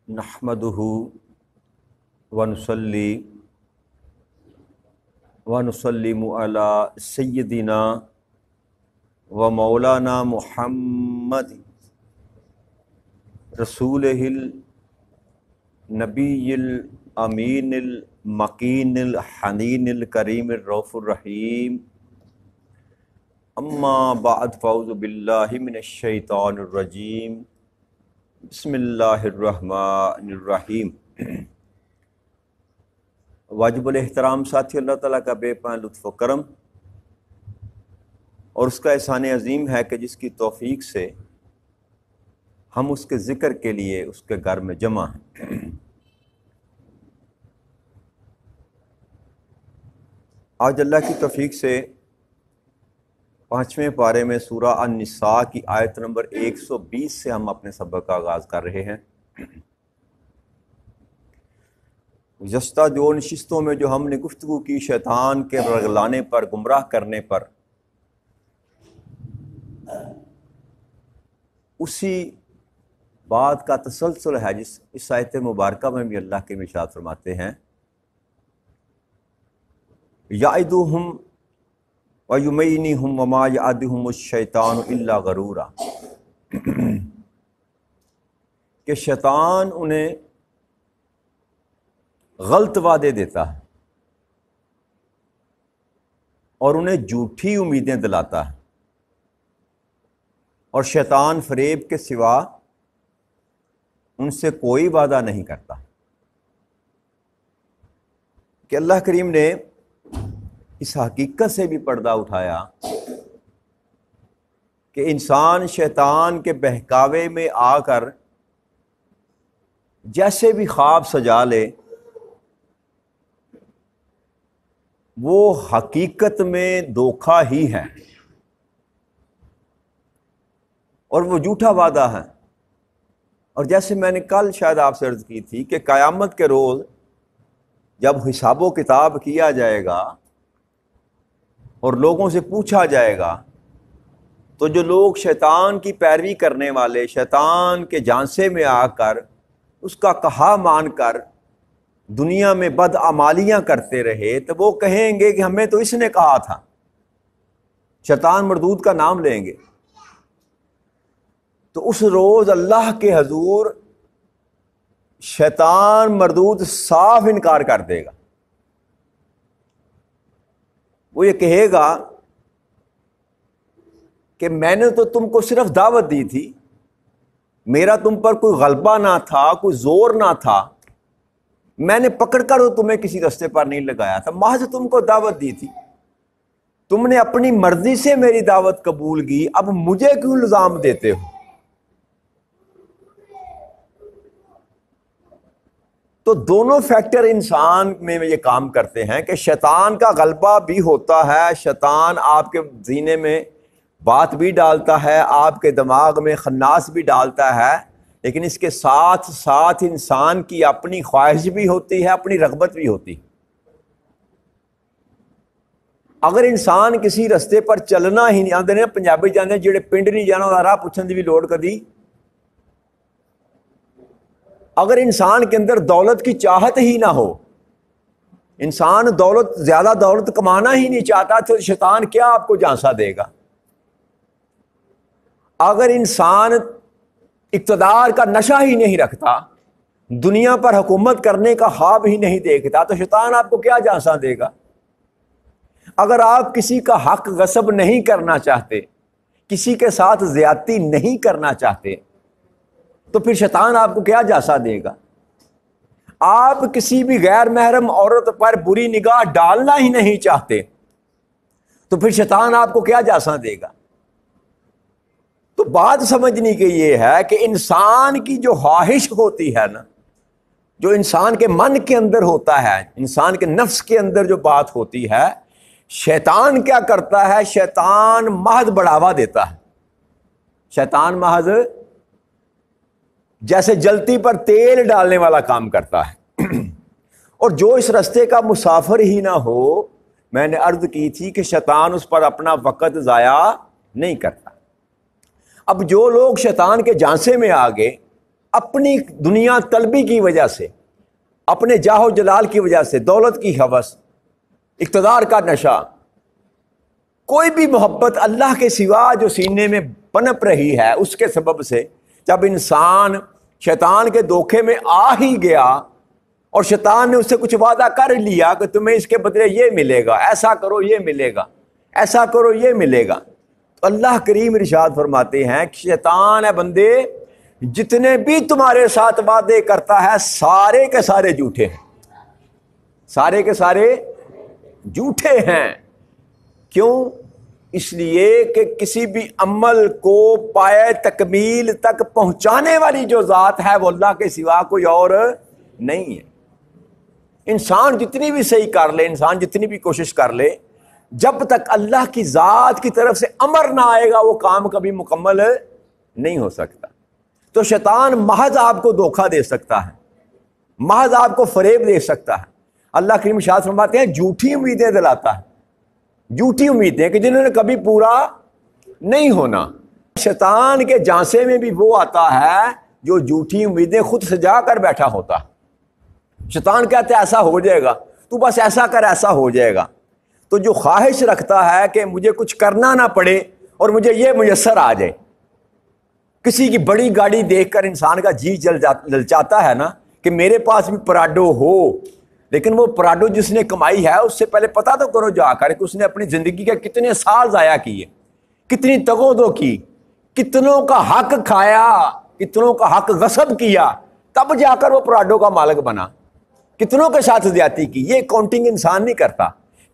نحمدہ ونصلی ونسلم علی سیدنا و مولانا محمد رسولہ النبی الامین المکین الحنین الکریم الرؤوف الرحیم اما بعد فاعوذ باللہ من الشیطان الرجیم بسم اللہ الرحمن الرحیم۔ واجب الاحترام ساتھی، اللہ تعالیٰ کا بے پناہ لطف و کرم اور اس کا احسان عظیم ہے کہ جس کی توفیق سے ہم اس کے ذکر کے لیے اس کے گھر میں جمع ہیں۔ آج اللہ کی توفیق سے 5ویں پارے میں سورہ النساء کی آیت نمبر 120 سے ہم اپنے سبق کا آغاز کر رہے ہیں۔ گزشتہ دو نشستوں میں جو ہم نے گفتگو کی شیطان کے رغلانے پر، گمراہ کرنے پر، اسی بات کا تسلسل ہے جس اس آیت مبارکہ میں بھی اللہ کے ارشاد فرماتے ہیں یعدہم وَيُمَنِّیہم وَمَا یعدہم الشیطان الا غرورا، کہ شیطان انہیں غلط وعدے دیتا ہے اور انہیں جھوٹی امیدیں دلاتا ہے، اور شیطان فریب کے سوا ان سے کوئی وعدہ نہیں کرتا۔ کہ اللہ کریم نے اس حقیقت سے بھی پردہ اٹھایا کہ انسان شیطان کے بہکاوے میں آ کر جیسے بھی خواب سجا لے، وہ حقیقت میں دھوکہ ہی ہے اور وہ جھوٹا وعدہ ہے۔ اور جیسے میں نے کل شاید آپ سے عرض کی تھی کہ قیامت کے روز جب حساب و کتاب کیا جائے گا اور لوگوں سے پوچھا جائے گا، تو جو لوگ شیطان کی پیروی کرنے والے، شیطان کے جھانسے میں آ کر اس کا کہا مان کر دنیا میں بدعمالیاں کرتے رہے، تو وہ کہیں گے کہ ہمیں تو اس نے کہا تھا، شیطان مردود کا نام لیں گے۔ تو اس روز اللہ کے حضور شیطان مردود صاف انکار کر دے گا۔ وہ یہ کہے گا کہ میں نے تو تم کو صرف دعوت دی تھی، میرا تم پر کوئی غلبہ نہ تھا، کوئی زور نہ تھا، میں نے پکڑ کر تو تمہیں کسی رستے پر نہیں لگایا تھا، محض تم کو دعوت دی تھی، تم نے اپنی مرضی سے میری دعوت قبول کی، اب مجھے کیوں الزام دیتے ہو؟ تو دونوں فیکٹر انسان میں یہ کام کرتے ہیں کہ شیطان کا غلبہ بھی ہوتا ہے، شیطان آپ کے سینے میں بات بھی ڈالتا ہے، آپ کے دماغ میں خناس بھی ڈالتا ہے، لیکن اس کے ساتھ ساتھ انسان کی اپنی خواہش بھی ہوتی ہے، اپنی رغبت بھی ہوتی ہے۔ اگر انسان کسی رستے پر چلنا ہی نہیں آتے نے، پنجابی جانے جڑے پنڈ نہیں جانا راہ پوچھنے کی بھی لوڑ کدی، اگر انسان کے اندر دولت کی چاہت ہی نہ ہو، انسان زیادہ دولت کمانا ہی نہیں چاہتا، تو شیطان کیا آپ کو جھانسا دے گا؟ اگر انسان اقتدار کا نشہ ہی نہیں رکھتا، دنیا پر حکومت کرنے کا خواب ہی نہیں دیکھتا، تو شیطان آپ کو کیا جھانسا دے گا؟ اگر آپ کسی کا حق غصب نہیں کرنا چاہتے، کسی کے ساتھ زیادتی نہیں کرنا چاہتے، تو پھر شیطان آپ کو کیا جھانسا دے گا؟ آپ کسی بھی غیر محرم عورت پر بری نگاہ ڈالنا ہی نہیں چاہتے، تو پھر شیطان آپ کو کیا جھانسا دے گا؟ تو بات سمجھنے کی یہ ہے کہ انسان کی جو خواہش ہوتی ہے نا، جو انسان کے من کے اندر ہوتا ہے، انسان کے نفس کے اندر جو بات ہوتی ہے، شیطان کیا کرتا ہے؟ شیطان محض بڑھاوا دیتا ہے۔ شیطان محض جیسے جلتی پر تیل ڈالنے والا کام کرتا ہے۔ اور جو اس رستے کا مسافر ہی نہ ہو، میں نے عرض کی تھی کہ شیطان اس پر اپنا وقت ضائع نہیں کرتا۔ اب جو لوگ شیطان کے جھانسے میں آ گئے، اپنی دنیا طلبی کی وجہ سے، اپنے جاہ و جلال کی وجہ سے، دولت کی ہوس، اقتدار کا نشہ، کوئی بھی محبت اللہ کے سوا جو سینے میں پنپ رہی ہے، اس کے سبب سے جب انسان شیطان کے دھوکے میں آ ہی گیا اور شیطان نے اس سے کچھ وعدہ کر لیا کہ تمہیں اس کے بدلے یہ ملے گا، ایسا کرو یہ ملے گا، ایسا کرو یہ ملے گا، تو اللہ کریم ارشاد فرماتے ہیں کہ شیطان ہے بندے جتنے بھی تمہارے ساتھ وعدے کرتا ہے سارے کے سارے جھوٹے ہیں، سارے کے سارے جھوٹے ہیں۔ کیوں؟ اس لیے کہ کسی بھی عمل کو پائے تکمیل تک پہنچانے والی جو ذات ہے وہ اللہ کے سوا کوئی اور نہیں ہے۔ انسان جتنی بھی صحیح کر لے، انسان جتنی بھی کوشش کر لے، جب تک اللہ کی ذات کی طرف سے امر نہ آئے گا وہ کام کبھی مکمل نہیں ہو سکتا۔ تو شیطان محض آپ کو دھوکہ دے سکتا ہے، محض آپ کو فریب دے سکتا ہے۔ اللہ کریم ارشاد فرماتے ہیں جھوٹی امیدیں دلاتا ہے، جھوٹی امیدیں کہ جنہوں نے کبھی پورا نہیں ہونا۔ شیطان کے جانسے میں بھی وہ آتا ہے جو جھوٹی امیدیں خود سجا کر بیٹھا ہوتا ہے۔ شیطان کہتے ہیں ایسا ہو جائے گا، تو بس ایسا کر ایسا ہو جائے گا۔ تو جو خواہش رکھتا ہے کہ مجھے کچھ کرنا نہ پڑے اور مجھے یہ میسر آ جائے، کسی کی بڑی گاڑی دیکھ کر انسان کا جی للچاتا ہے نا کہ میرے پاس بھی پراڈو ہو، لیکن وہ پراڈو جس نے کمائی ہے اس سے پہلے پتہ تو کرو جا کر کہ اس نے اپنی زندگی کے کتنے سال ضائع کیے، کتنی تگودو کی، کتنوں کا حق کھایا، کتنوں کا حق غصب کیا، تب جا کر وہ پراڈو کا مالک بنا، کتنوں کے ساتھ زیادتی کی۔ یہ کاؤنٹنگ انسان نہیں کرتا،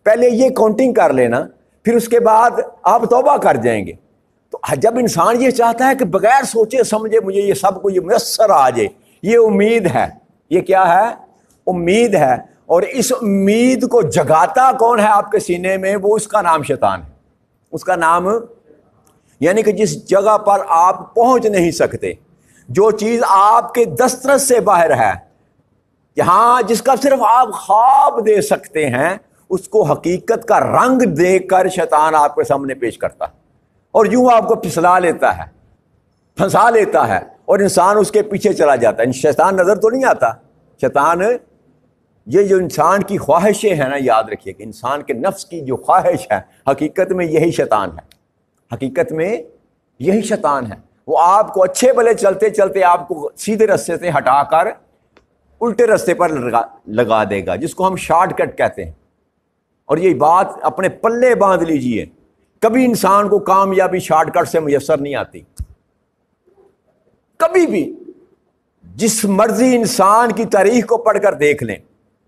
پہلے یہ کاؤنٹنگ کر لینا، پھر اس کے بعد آپ توبہ کر جائیں گے۔ تو جب انسان یہ چاہتا ہے کہ بغیر سوچے سمجھے مجھے یہ سب کو یہ میسر آ جائے، یہ امید ہے، یہ کیا ہے؟ امید ہے۔ اور اس امید کو جگاتا کون ہے آپ کے سینے میں؟ وہ اس کا نام شیطان ہے۔ اس کا نام یعنی کہ جس جگہ پر آپ پہنچ نہیں سکتے، جو چیز آپ کے دسترس سے باہر ہے، یہاں جس کا صرف آپ خواب دے سکتے ہیں، اس کو حقیقت کا رنگ دے کر شیطان آپ کے سامنے پیش کرتا ہے اور یوں آپ کو پھسلا لیتا ہے، پھنسا لیتا ہے اور انسان اس کے پیچھے چلا جاتا ہے۔ شیطان نظر تو نہیں آتا، شیطان یہ جو انسان کی خواہشیں ہیں نا، یاد رکھیے کہ انسان کے نفس کی جو خواہش ہے حقیقت میں یہی شیطان ہے، حقیقت میں یہی شیطان ہے۔ وہ آپ کو اچھے بھلے چلتے چلتے آپ کو سیدھے راستے سے ہٹا کر الٹے راستے پر لگا دے گا، جس کو ہم شارٹ کٹ کہتے ہیں۔ اور یہ بات اپنے پلے باندھ لیجئے، کبھی انسان کو کامیابی شارٹ کٹ سے میسر نہیں آتی، کبھی بھی۔ جس مرضی انسان کی تاریخ کو پڑھ کر دیکھ لیں،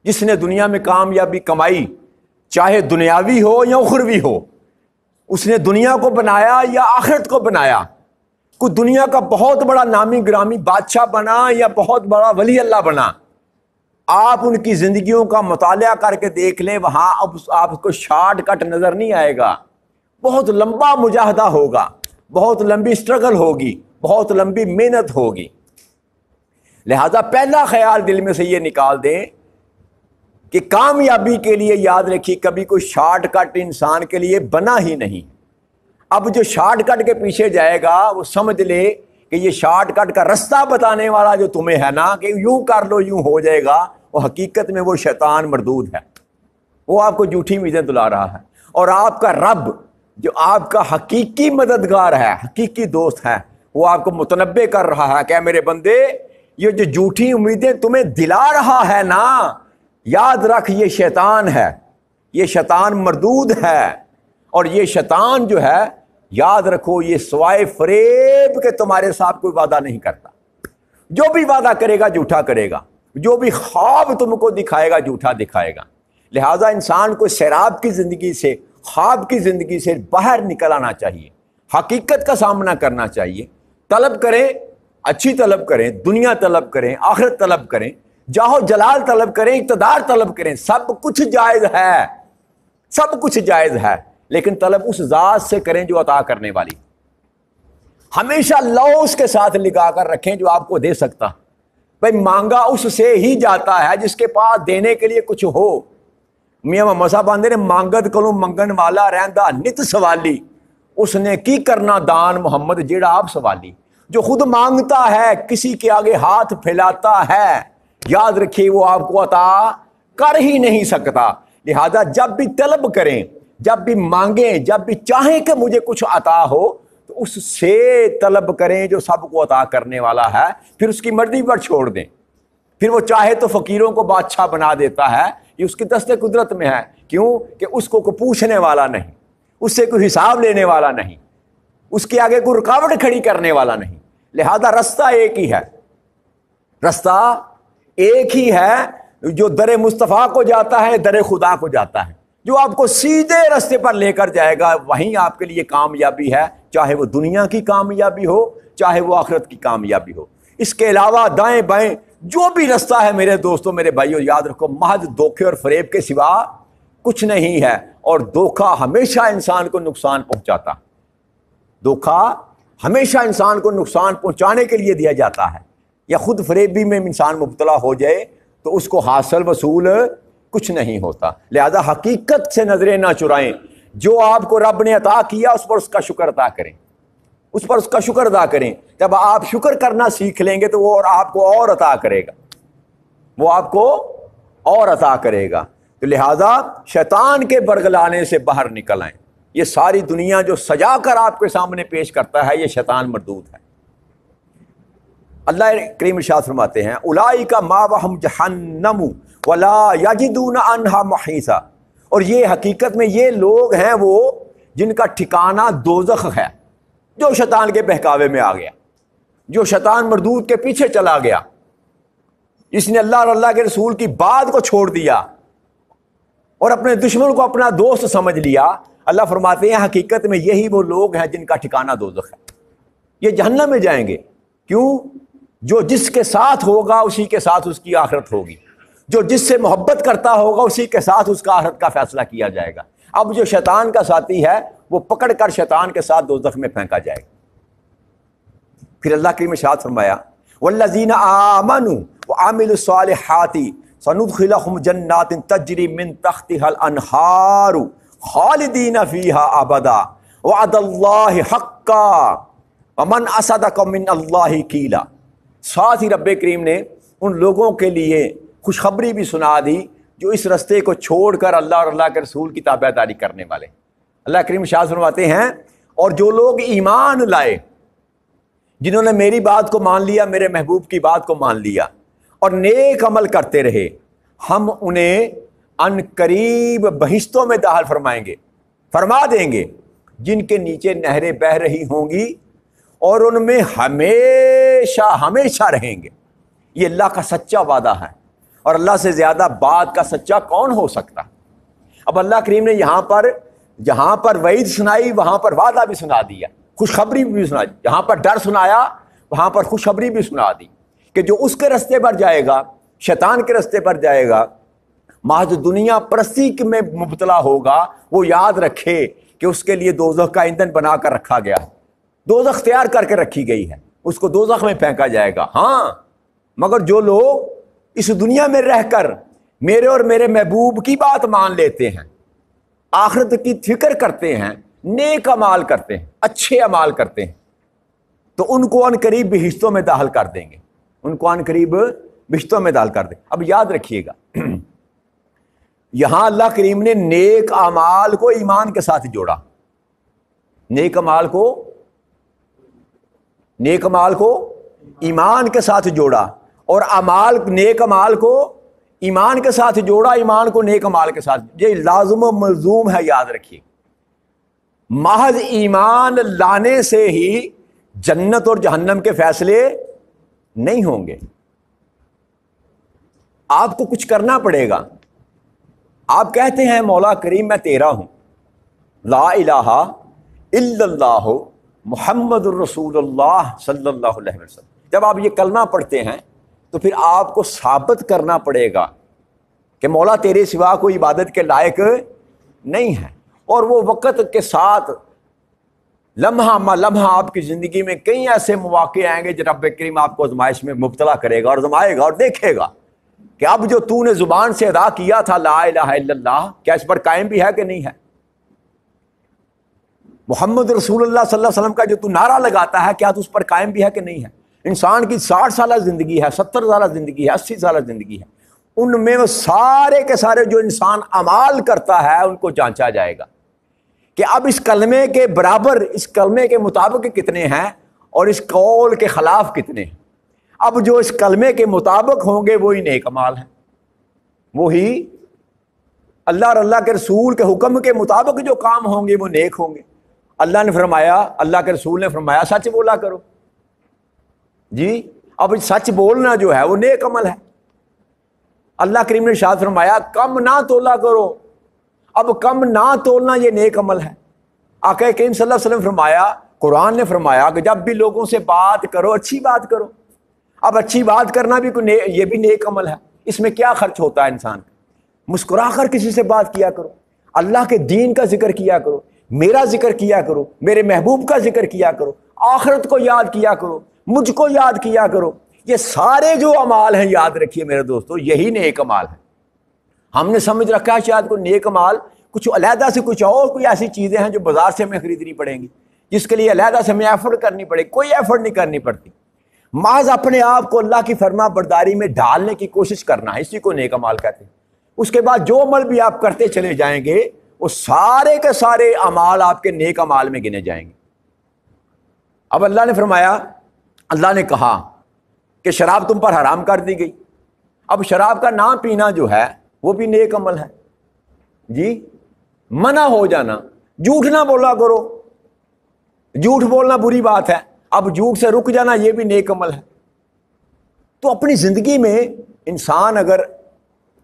جس نے دنیا میں کامیابی کمائی، چاہے دنیاوی ہو یا اخروی ہو، اس نے دنیا کو بنایا یا آخرت کو بنایا، کوئی دنیا کا بہت بڑا نامی گرامی بادشاہ بنا یا بہت بڑا ولی اللہ بنا، آپ ان کی زندگیوں کا مطالعہ کر کے دیکھ لیں، وہاں اب آپ کو شارٹ کٹ نظر نہیں آئے گا، بہت لمبا مجاہدہ ہوگا، بہت لمبی سٹرگل ہوگی، بہت لمبی محنت ہوگی۔ لہذا پہلا خیال دل میں سے یہ نکال دیں کہ کامیابی کے لیے یاد رکھیے کبھی کوئی شارٹ کٹ انسان کے لیے بنا ہی نہیں۔ اب جو شارٹ کٹ کے پیچھے جائے گا وہ سمجھ لے کہ یہ شارٹ کٹ کا رستہ بتانے والا جو تمہیں ہے نا کہ یوں کر لو یوں ہو جائے گا، وہ حقیقت میں وہ شیطان مردود ہے، وہ آپ کو جھوٹی امیدیں دلا رہا ہے۔ اور آپ کا رب جو آپ کا حقیقی مددگار ہے، حقیقی دوست ہے، وہ آپ کو متنبع کر رہا ہے کہ میرے بندے یہ جو جھوٹی امیدیں تمہیں دلا رہا ہے نا، یاد رکھ یہ شیطان ہے، یہ شیطان مردود ہے۔ اور یہ شیطان جو ہے یاد رکھو یہ سوائے فریب کے تمہارے ساتھ کوئی وعدہ نہیں کرتا، جو بھی وعدہ کرے گا جھوٹا کرے گا، جو بھی خواب تم کو دکھائے گا جھوٹا دکھائے گا۔ لہٰذا انسان کو سیراب کی زندگی سے، خواب کی زندگی سے باہر نکل آنا چاہیے، حقیقت کا سامنا کرنا چاہیے۔ طلب کریں، اچھی طلب کریں، دنیا طلب کریں، آخرت طلب کریں، جاہو جلال طلب کریں، اقتدار طلب کریں، سب کچھ جائز ہے، سب کچھ جائز ہے، لیکن طلب اس ذات سے کریں جو عطا کرنے والی۔ ہمیشہ لوس کے ساتھ لگا کر رکھیں جو آپ کو دے سکتا۔ بھائی مانگا اس سے ہی جاتا ہے جس کے پاس دینے کے لیے کچھ ہو۔ میاں محمد صاحب آندے نے مانگت کلوں منگن والا رہندا نت سوالی، اس نے کی کرنا دان محمد جیڑا آپ سوالی۔ جو خود مانگتا ہے، کسی کے آگے ہاتھ پھیلاتا ہے، یاد رکھیے وہ آپ کو عطا کر ہی نہیں سکتا۔ لہذا جب بھی طلب کریں، جب بھی مانگیں، جب بھی چاہیں کہ مجھے کچھ عطا ہو، تو اس سے طلب کریں جو سب کو عطا کرنے والا ہے، پھر اس کی مرضی پر چھوڑ دیں۔ پھر وہ چاہے تو فقیروں کو بادشاہ بنا دیتا ہے، یہ اس کی دست قدرت میں ہے۔ کیوں کہ اس کو کوئی پوچھنے والا نہیں، اس سے کوئی حساب لینے والا نہیں، اس کے آگے کوئی رکاوٹ کھڑی کرنے والا نہیں۔ لہذا رستہ ایک ہی ہے، رستہ ایک ہی ہے جو در مصطفیٰ کو جاتا ہے، در خدا کو جاتا ہے، جو آپ کو سیدھے رستے پر لے کر جائے گا، وہیں آپ کے لیے کامیابی ہے، چاہے وہ دنیا کی کامیابی ہو، چاہے وہ آخرت کی کامیابی ہو۔ اس کے علاوہ دائیں بائیں جو بھی رستہ ہے میرے دوستوں، میرے بھائیوں، یاد رکھو محض دھوکے اور فریب کے سوا کچھ نہیں ہے، اور دھوکہ ہمیشہ انسان کو نقصان پہنچاتا، دھوکہ ہمیشہ انسان کو نقصان پہنچانے کے لیے دیا جاتا ہے، یا خود فریبی میں انسان مبتلا ہو جائے تو اس کو حاصل وصول کچھ نہیں ہوتا۔ لہذا حقیقت سے نظریں نہ چرائیں، جو آپ کو رب نے عطا کیا اس پر اس کا شکر ادا کریں، اس پر اس کا شکر ادا کریں۔ جب آپ شکر کرنا سیکھ لیں گے تو وہ آپ کو اور عطا کرے گا، وہ آپ کو اور عطا کرے گا۔ تو لہذا شیطان کے برگلانے سے باہر نکل آئیں۔ یہ ساری دنیا جو سجا کر آپ کے سامنے پیش کرتا ہے، یہ شیطان مردود ہے۔ اللہ کریم ارشاد فرماتے ہیں اولئک مأواہم جہنم ولا یجدون عنہا محیصا، اور یہ حقیقت میں یہ لوگ ہیں وہ جن کا ٹھکانہ دوزخ ہے، جو شیطان کے بہکاوے میں آ گیا، جو شیطان مردود کے پیچھے چلا گیا، جس نے اللہ اور اللہ کے رسول کی بات کو چھوڑ دیا اور اپنے دشمن کو اپنا دوست سمجھ لیا۔ اللہ فرماتے ہیں حقیقت میں یہی وہ لوگ ہیں جن کا ٹھکانہ دوزخ ہے، یہ جہنم میں جائیں گے۔ کیوں؟ جو جس کے ساتھ ہوگا اسی کے ساتھ اس کی آخرت ہوگی، جو جس سے محبت کرتا ہوگا اسی کے ساتھ اس کا آخرت کا فیصلہ کیا جائے گا۔ اب جو شیطان کا ساتھی ہے وہ پکڑ کر شیطان کے ساتھ دوزخ میں پھینکا جائے گا۔ پھر اللہ کریم نے ارشاد فرمایا والذین آمنوا وعملوا الصالحات سندخلهم جنات تجری من تحتها الانہار خالدین فیہا ابدا وعد اللہ حقا ومن اصدق من اللہ قیلا۔ ساتھ ہی رب کریم نے ان لوگوں کے لیے خوشخبری بھی سنا دی جو اس رستے کو چھوڑ کر اللہ اور اللہ کے رسول کی تابعداری کرنے والے۔ اللہ کریم ارشاد فرماتے ہیں اور جو لوگ ایمان لائے، جنہوں نے میری بات کو مان لیا، میرے محبوب کی بات کو مان لیا اور نیک عمل کرتے رہے، ہم انہیں ان قریب بہشتوں میں داخل فرمائیں گے، فرما دیں گے، جن کے نیچے نہریں بہہ رہی ہوں گی اور ان میں ہمیشہ ہمیشہ رہیں گے۔ یہ اللہ کا سچا وعدہ ہے، اور اللہ سے زیادہ بات کا سچا کون ہو سکتا؟ اب اللہ کریم نے جہاں پر وعید سنائی وہاں پر وعدہ بھی سنا دیا، خوشخبری بھی سنا دی۔ جہاں پر ڈر سنایا وہاں پر خوشخبری بھی سنا دی کہ جو اس کے رستے پر جائے گا، شیطان کے رستے پر جائے گا، محض دنیا پرستی میں مبتلا ہوگا، وہ یاد رکھے کہ اس کے لیے دوزخ کا ایندھن بنا کر رکھا گیا ہے، دوزخ تیار کر کے رکھی گئی ہے، اس کو دوزخ میں پھینکا جائے گا۔ ہاں، مگر جو لوگ اس دنیا میں رہ کر میرے اور میرے محبوب کی بات مان لیتے ہیں، آخرت کی فکر کرتے ہیں، نیک اعمال کرتے ہیں، اچھے اعمال کرتے ہیں، تو ان کو ان قریب بہشتوں میں داخل کر دیں گے، ان کو ان قریب بہشتوں میں داخل کر دیں۔ اب یاد رکھیے گا یہاں اللہ کریم نے نیک اعمال کو ایمان کے ساتھ جوڑا، نیک اعمال کو ایمان کے ساتھ جوڑا، اور نیک اعمال کو ایمان کے ساتھ جوڑا، ایمان کو نیک اعمال کے ساتھ۔ یہ لازم و ملزوم ہے، یاد رکھیے۔ محض ایمان لانے سے ہی جنت اور جہنم کے فیصلے نہیں ہوں گے، آپ کو کچھ کرنا پڑے گا۔ آپ کہتے ہیں مولا کریم میں تیرا ہوں، لا الہ الا اللہ محمد الرسول اللہ صلی اللہ علیہ وسلم۔ جب آپ یہ کلمہ پڑھتے ہیں تو پھر آپ کو ثابت کرنا پڑے گا کہ مولا تیرے سوا کوئی عبادت کے لائق نہیں ہے، اور وہ وقت کے ساتھ لمحہ ما لمحہ آپ کی زندگی میں کئی ایسے مواقع آئیں گے جو رب کریم آپ کو آزمائش میں مبتلا کرے گا اور آزمائے گا، اور دیکھے گا کہ اب جو تو نے زبان سے ادا کیا تھا لا الہ الا اللہ، کیا اس پر قائم بھی ہے کہ نہیں ہے؟ محمد رسول اللہ صلی اللہ علیہ وسلم کا جو تو نعرہ لگاتا ہے، کیا تو اس پر قائم بھی ہے کہ نہیں ہے؟ انسان کی 60 سالہ زندگی ہے، 70 سالہ زندگی ہے، 80 سالہ زندگی ہے، ان میں وہ سارے کے سارے جو انسان اعمال کرتا ہے ان کو جانچا جائے گا کہ اب اس کلمے کے برابر، اس کلمے کے مطابق کتنے ہیں اور اس قول کے خلاف کتنے ہیں۔ اب جو اس کلمے کے مطابق ہوں گے وہی نیک اعمال ہیں، وہی اللہ اور اللہ کے رسول کے حکم کے مطابق جو کام ہوں گے وہ نیک ہوں گے۔ اللہ نے فرمایا، اللہ کے رسول نے فرمایا سچ بولا کرو جی۔ اب سچ بولنا جو ہے وہ نیک عمل ہے۔ اللہ کریم نے ارشاد فرمایا کم نہ تولا کرو، اب کم نہ تولنا یہ نیک عمل ہے۔ آقا کریم صلی اللہ علیہ وسلم فرمایا، قرآن نے فرمایا کہ جب بھی لوگوں سے بات کرو اچھی بات کرو۔ اب اچھی بات کرنا بھی یہ بھی نیک عمل ہے۔ اس میں کیا خرچ ہوتا ہے انسان کا؟ مسکرا کر کسی سے بات کیا کرو، اللہ کے دین کا ذکر کیا کرو، میرا ذکر کیا کرو، میرے محبوب کا ذکر کیا کرو، آخرت کو یاد کیا کرو، مجھ کو یاد کیا کرو۔ یہ سارے جو اعمال ہیں یاد رکھیے میرے دوستو، یہی نیک اعمال ہے۔ ہم نے سمجھ رکھا ہے شاید کوئی نیک اعمال کچھ علیحدہ سے کچھ اور کوئی ایسی چیزیں ہیں جو بازار سے ہمیں خریدنی پڑیں گی، جس کے لیے علیحدہ سے ہمیں ایفرٹ کرنی پڑے گی۔ کوئی ایفرٹ نہیں کرنی پڑتی، محض اپنے آپ کو اللہ کی فرما برداری میں ڈالنے کی کوشش کرنا ہے، اسی کو نیک اعمال کہتے ہیں۔ اس کے بعد جو عمل بھی آپ کرتے چلے جائیں گے وہ سارے کے سارے اعمال آپ کے نیک اعمال میں گنے جائیں گے۔ اب اللہ نے فرمایا، اللہ نے کہا کہ شراب تم پر حرام کر دی گئی۔ اب شراب کا نہ پینا جو ہے وہ بھی نیک عمل ہے جی۔ منع ہو جانا، جھوٹ نہ بولا کرو، جھوٹ بولنا بری بات ہے، اب جھوٹ سے رک جانا یہ بھی نیک عمل ہے۔ تو اپنی زندگی میں انسان اگر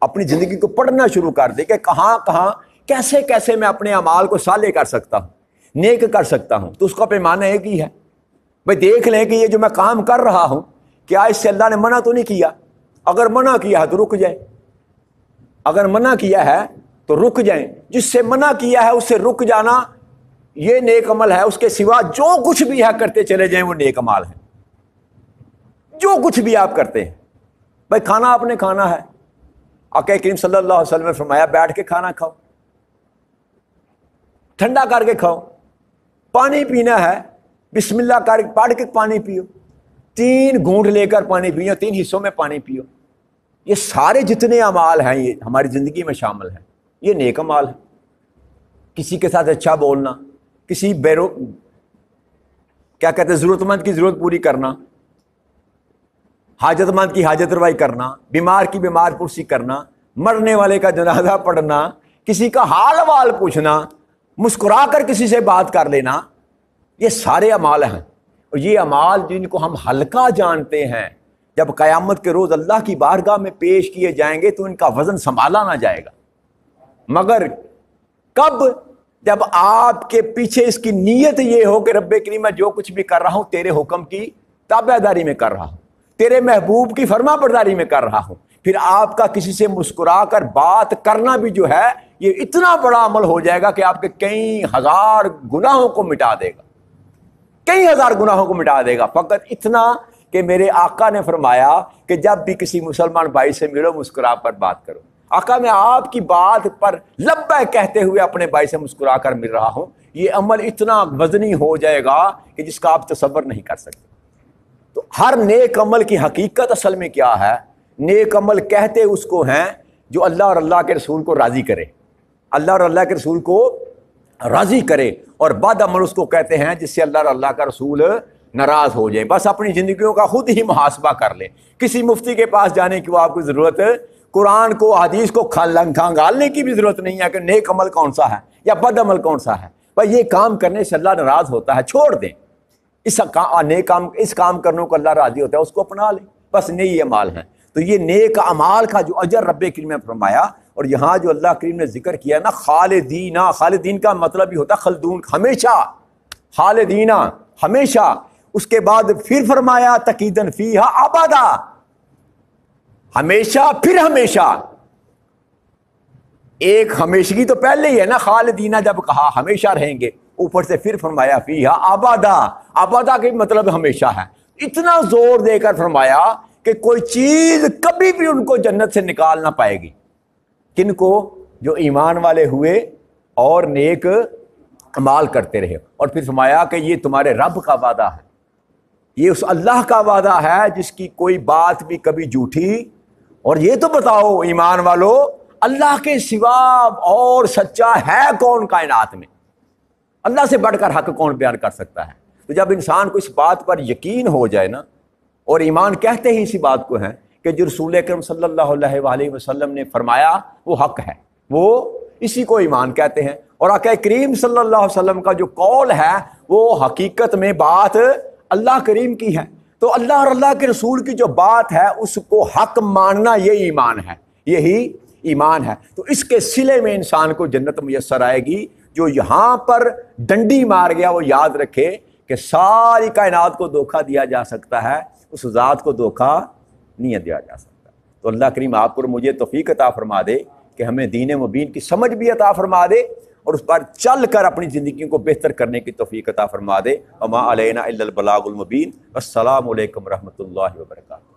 اپنی زندگی کو پڑھنا شروع کر دے کہ کہاں کہاں کیسے کیسے میں اپنے اعمال کو صالح کر سکتا ہوں، نیک کر سکتا ہوں، تو اس کا پیمانہ ایک ہی ہے۔ بھائی دیکھ لیں کہ یہ جو میں کام کر رہا ہوں کیا اس سے اللہ نے منع تو نہیں کیا؟ اگر منع کیا ہے تو رک جائیں، اگر منع کیا ہے تو رک جائیں۔ جس سے منع کیا ہے اس سے رک جانا یہ نیک عمل ہے، اس کے سوا جو کچھ بھی ہے کرتے چلے جائیں وہ نیک عمل ہے۔ جو کچھ بھی آپ کرتے ہیں، بھائی کھانا آپ نے کھانا ہے، آقا کریم صلی اللہ علیہ وسلم نے فرمایا بیٹھ کے کھانا کھاؤ، ٹھنڈا کر کے کھاؤ۔ پانی پینا ہے، بسم اللہ کر پڑھ کے پانی پیو، 3 گھونٹ لے کر پانی پیو، 3 حصوں میں پانی پیو۔ یہ سارے جتنے اعمال ہیں یہ ہماری زندگی میں شامل ہیں، یہ نیک اعمال ہے۔ کسی کے ساتھ اچھا بولنا، کسی کیا کہتے ہیں ضرورت مند کی ضرورت پوری کرنا، حاجت مند کی حاجت روائی کرنا، بیمار کی بیمار پرسی کرنا، مرنے والے کا جنازہ پڑھنا، کسی کا حال وال پوچھنا، مسکرا کر کسی سے بات کر لینا، یہ سارے اعمال ہیں۔ اور یہ اعمال جن کو ہم ہلکا جانتے ہیں، جب قیامت کے روز اللہ کی بارگاہ میں پیش کیے جائیں گے تو ان کا وزن سنبھالا نہ جائے گا، مگر کب؟ جب آپ کے پیچھے اس کی نیت یہ ہو کہ رب کریم میں جو کچھ بھی کر رہا ہوں تیرے حکم کی تابع داری میں کر رہا ہوں، تیرے محبوب کی فرما برداری میں کر رہا ہوں، پھر آپ کا کسی سے مسکرا کر بات کرنا بھی جو ہے یہ اتنا بڑا عمل ہو جائے گا کہ آپ کے کئی ہزار گناہوں کو مٹا دے گا، کئی ہزار گناہوں کو مٹا دے گا۔ فقط اتنا کہ میرے آقا نے فرمایا کہ جب بھی کسی مسلمان بھائی سے ملو مسکرا کر بات کرو۔ آقا میں آپ کی بات پر لبیک کہتے ہوئے اپنے بھائی سے مسکرا کر مل رہا ہوں، یہ عمل اتنا وزنی ہو جائے گا کہ جس کا آپ تصور نہیں کر سکتے۔ تو ہر نیک عمل کی حقیقت اصل میں کیا ہے؟ نیک عمل کہتے اس کو ہیں جو اللہ اور اللہ کے رسول کو راضی کرے، اللہ اور اللہ کے رسول کو راضی کرے، اور بد عمل اس کو کہتے ہیں جس سے اللہ اور اللہ کا رسول ناراض ہو جائے۔ بس اپنی زندگیوں کا خود ہی محاسبہ کر لیں، کسی مفتی کے پاس جانے کی وہ آپ کو ضرورت، قرآن کو حدیث کو کھنگالنے کی بھی ضرورت نہیں ہے کہ نیک عمل کون سا ہے یا بد عمل کون سا ہے۔ بھائی یہ کام کرنے سے اللہ ناراض ہوتا ہے، چھوڑ دیں۔ اس کام کرنے کو اللہ راضی ہوتا ہے، اس کو اپنا لیں، بس نیک اعمال ہیں۔ تو یہ نیک اعمال کا جو اجر رب کریم نے فرمایا، اور یہاں جو اللہ کریم نے ذکر کیا نا خالدین، خالدین کا مطلب ہی ہوتا ہے خلدون، ہمیشہ، خالدین ہمیشہ۔ اس کے بعد پھر فرمایا تقیدن فیہا ابدا، ہمیشہ پھر ہمیشہ۔ ایک ہمیشگی تو پہلے ہی ہے نا، خالدین جب کہا ہمیشہ رہیں گے، اوپر سے پھر فرمایا فیہا ابدا، ابدا کا مطلب ہمیشہ ہے۔ اتنا زور دے کر فرمایا کہ کوئی چیز کبھی بھی ان کو جنت سے نکال نہ پائے گی۔ کن کو؟ جو ایمان والے ہوئے اور نیک عمال کرتے رہے۔ اور پھر فرمایا کہ یہ تمہارے رب کا وعدہ ہے، یہ اس اللہ کا وعدہ ہے جس کی کوئی بات بھی کبھی جھوٹی۔ اور یہ تو بتاؤ ایمان والو، اللہ کے سوا اور سچا ہے کون کائنات میں؟ اللہ سے بڑھ کر حق کون بیان کر سکتا ہے؟ تو جب انسان کو اس بات پر یقین ہو جائے نا، اور ایمان کہتے ہی اسی بات کو ہیں کہ جو رسول اکرم صلی اللہ علیہ وآلہ وسلم نے فرمایا وہ حق ہے، وہ اسی کو ایمان کہتے ہیں۔ اور آقا کریم صلی اللہ علیہ وسلم کا جو قول ہے وہ حقیقت میں بات اللہ کریم کی ہے۔ تو اللہ اور اللہ کے رسول کی جو بات ہے اس کو حق ماننا، یہ ایمان ہے، یہی ایمان ہے۔ تو اس کے صلے میں انسان کو جنت میسر آئے گی۔ جو یہاں پر ڈنڈی مار گیا وہ یاد رکھے کہ ساری کائنات کو دھوکہ دیا جا سکتا ہے، اس ذات کو دھوکہ نہیں دیا جا سکتا۔ تو اللہ کریم آپ کو مجھے توفیق عطا فرما دے کہ ہمیں دین مبین کی سمجھ بھی عطا فرما دے، اور اس پر چل کر اپنی زندگی کو بہتر کرنے کی توفیق عطا فرما دے۔ وما علینا الا البلاغ المبین۔ السلام علیکم ورحمۃ اللہ وبرکاتہ۔